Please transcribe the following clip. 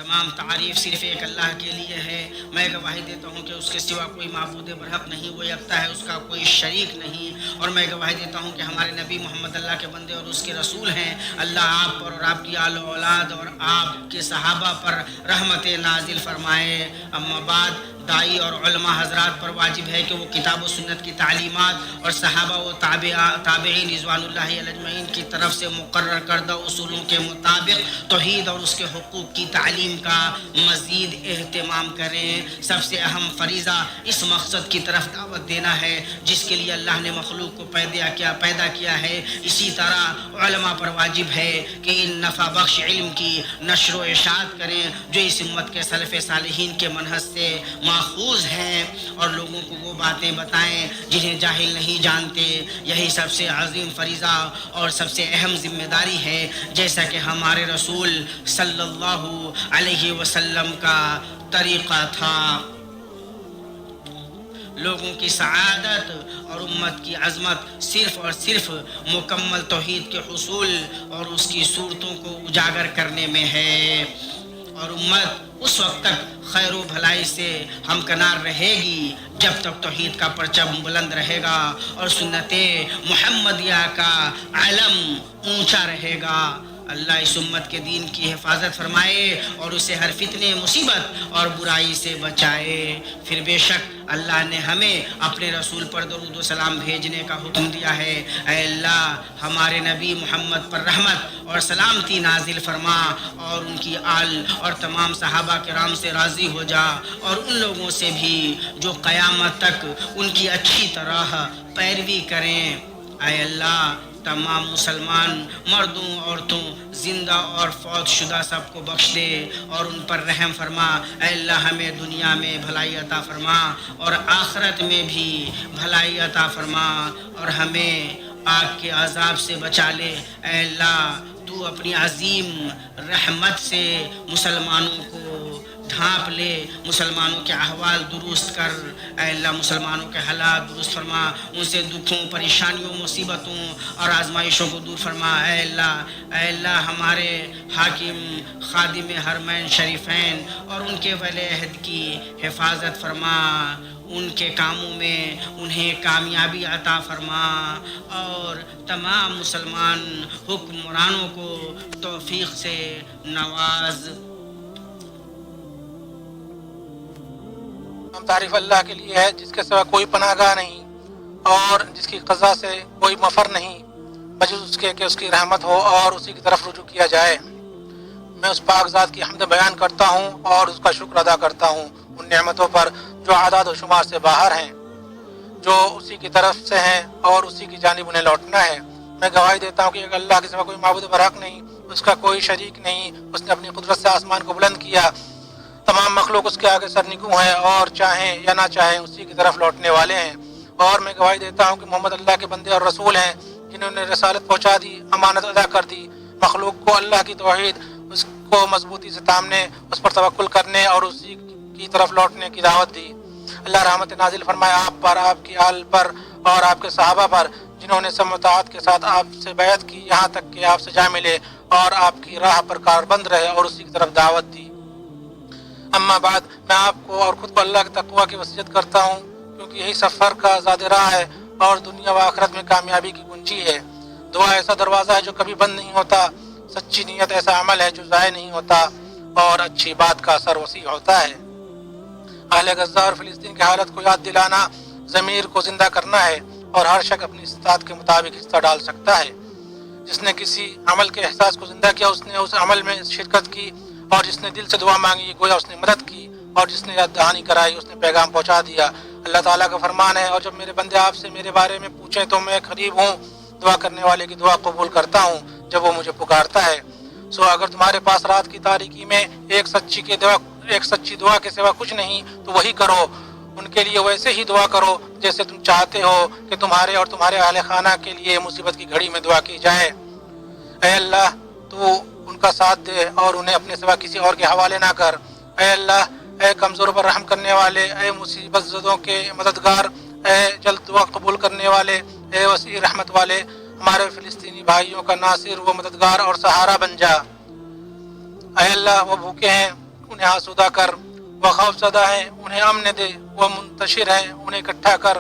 تمام تعریف صرف ایک اللہ کے لیے ہے۔ میں گواہی دیتا ہوں کہ اس کے سوا کوئی معبود برحق نہیں، وہ یکتا ہے، اس کا کوئی شریک نہیں۔ اور میں گواہی دیتا ہوں کہ ہمارے نبی محمد اللہ کے بندے اور اس کے رسول ہیں۔ اللہ آپ پر اور آپ کی آل و اولاد اور آپ کے صحابہ پر رحمت نازل فرمائے۔ اما بعد، دائی اور علماء حضرات پر واجب ہے کہ وہ کتاب و سنت کی تعلیمات اور صحابہ و تابعین رضوان اللہ علیہ اجمعین کی طرف سے مقرر کردہ اصولوں کے مطابق توحید اور اس کے حقوق کی تعلیم کا مزید اہتمام کریں۔ سب سے اہم فریضہ اس مقصد کی طرف دعوت دینا ہے جس کے لیے اللہ نے مخلوق کو پیدا کیا ہے۔ اسی طرح علماء پر واجب ہے کہ ان نفع بخش علم کی نشر و اشاعت کریں جو اس امت کے سلف صالحین کے منہج سے ماخوذ ہیں، اور لوگوں کو وہ باتیں بتائیں جنہیں جاہل نہیں جانتے۔ یہی سب سے عظیم فریضہ اور سب سے اہم ذمہ داری ہے، جیسا کہ ہمارے رسول صلی اللہ علیہ وسلم کا طریقہ تھا۔ لوگوں کی سعادت اور امت کی عظمت صرف اور صرف مکمل توحید کے حصول اور اس کی صورتوں کو اجاگر کرنے میں ہے، اور امت اس وقت تک خیر و بھلائی سے ہمکنار رہے گی جب تک توحید کا پرچم بلند رہے گا اور سنت محمدیہ کا علم اونچا رہے گا۔ اللہ اس امت کے دین کی حفاظت فرمائے اور اسے ہر فتنے، مصیبت اور برائی سے بچائے۔ پھر بے شک اللہ نے ہمیں اپنے رسول پر درود و سلام بھیجنے کا حکم دیا ہے۔ اے اللہ، ہمارے نبی محمد پر رحمت اور سلامتی نازل فرما اور ان کی آل اور تمام صحابہ کرام سے راضی ہو جا، اور ان لوگوں سے بھی جو قیامت تک ان کی اچھی طرح پیروی کریں۔ اے اللہ، تمام مسلمان مردوں، عورتوں، زندہ اور فوت شدہ سب کو بخش دے اور ان پر رحم فرما۔ اے اللہ، ہمیں دنیا میں بھلائی عطا فرما اور آخرت میں بھی بھلائی عطا فرما، اور ہمیں آگ کے عذاب سے بچا لے۔ اے اللہ، تو اپنی عظیم رحمت سے مسلمانوں کو ڈھانپ لے، مسلمانوں کے احوال درست کر۔ اے اللہ، مسلمانوں کے حالات درست فرما، ان سے دکھوں، پریشانیوں، مصیبتوں اور آزمائشوں کو دور فرما۔ اے اللہ، ہمارے حاکم خادم حرمین شریفین اور ان کے ولی عہد کی حفاظت فرما، ان کے کاموں میں انہیں کامیابی عطا فرما، اور تمام مسلمان حکمرانوں کو توفیق سے نواز۔ تعریف اللہ کے لیے ہے جس کے سوا کوئی پناہ گاہ نہیں اور جس کی قضا سے کوئی مفر نہیں، بجز اس کے کہ اس کی رحمت ہو اور اسی کی طرف رجوع کیا جائے۔ میں اس پاک ذات کی حمد بیان کرتا ہوں اور اس کا شکر ادا کرتا ہوں ان نعمتوں پر جو اعداد و شمار سے باہر ہیں، جو اسی کی طرف سے ہیں اور اسی کی جانب انہیں لوٹنا ہے۔ میں گواہی دیتا ہوں کہ اللہ کے سوا کوئی معبود برحق نہیں، اس کا کوئی شریک نہیں۔ اس نے اپنی قدرت سے آسمان کو بلند کیا، تمام مخلوق اس کے آگے سرنگوں ہیں اور چاہیں یا نہ چاہیں اسی کی طرف لوٹنے والے ہیں۔ اور میں گواہی دیتا ہوں کہ محمد اللہ کے بندے اور رسول ہیں جنہوں نے رسالت پہنچا دی، امانت ادا کر دی، مخلوق کو اللہ کی توحید، اس کو مضبوطی سے تامنے، اس پر توکل کرنے اور اسی کی طرف لوٹنے کی دعوت دی۔ اللہ رحمت نازل فرمائے آپ پر، آپ کی آل پر اور آپ کے صحابہ پر جنہوں نے سمطاعت کے ساتھ آپ سے بیعت کی یہاں تک کہ آپ سے جا ملے اور آپ کی راہ پر کاربند رہے اور اسی کی طرف دعوت دی۔ اما بعد، میں آپ کو اور خود کو اللہ کے تقوی کی وصیت کرتا ہوں، کیونکہ یہی سفر کا زاد راہ ہے اور دنیا و آخرت میں کامیابی کی کنجی ہے۔ دعا ایسا دروازہ ہے جو کبھی بند نہیں ہوتا، سچی نیت ایسا عمل ہے جو ضائع نہیں ہوتا، اور اچھی بات کا اثر وسیع ہوتا ہے۔ اہل غزہ اور فلسطین کی حالت کو یاد دلانا ضمیر کو زندہ کرنا ہے، اور ہر شخص اپنی استطاعت کے مطابق حصہ ڈال سکتا ہے۔ جس نے کسی عمل کے احساس کو زندہ کیا اس نے اس عمل میں شرکت کی، اور جس نے دل سے دعا مانگی گویا اس نے مدد کی، اور جس نے یاد دہانی کرائی اس نے پیغام پہنچا دیا۔ اللہ تعالیٰ کا فرمان ہے، اور جب میرے بندے آپ سے میرے بارے میں پوچھیں تو میں قریب ہوں، دعا کرنے والے کی دعا قبول کرتا ہوں جب وہ مجھے پکارتا ہے۔ سو اگر تمہارے پاس رات کی تاریکی میں ایک سچی دعا کے سوا کچھ نہیں تو وہی کرو، ان کے لیے ویسے ہی دعا کرو جیسے تم چاہتے ہو کہ تمہارے اور تمہارے اہل خانہ کے لیے مصیبت کی گھڑی میں دعا کی جائے۔ اے اللہ، تو ان کا ساتھ دے اور انہیں اپنے سوا کسی اور کے حوالے نہ کر۔ اے اللہ، اے کمزور پر رحم کرنے والے، اے مصیبت زدوں کے مددگار، اے جلد دعا قبول کرنے والے، اے وسیع رحمت والے، ہمارے فلسطینی بھائیوں کا ناصر و مددگار اور سہارا بن جا۔ اے اللہ، وہ بھوکے ہیں انہیں آسودہ کر، وہ خوف زدہ ہیں انہیں امن دے، وہ منتشر ہیں انہیں اکٹھا کر،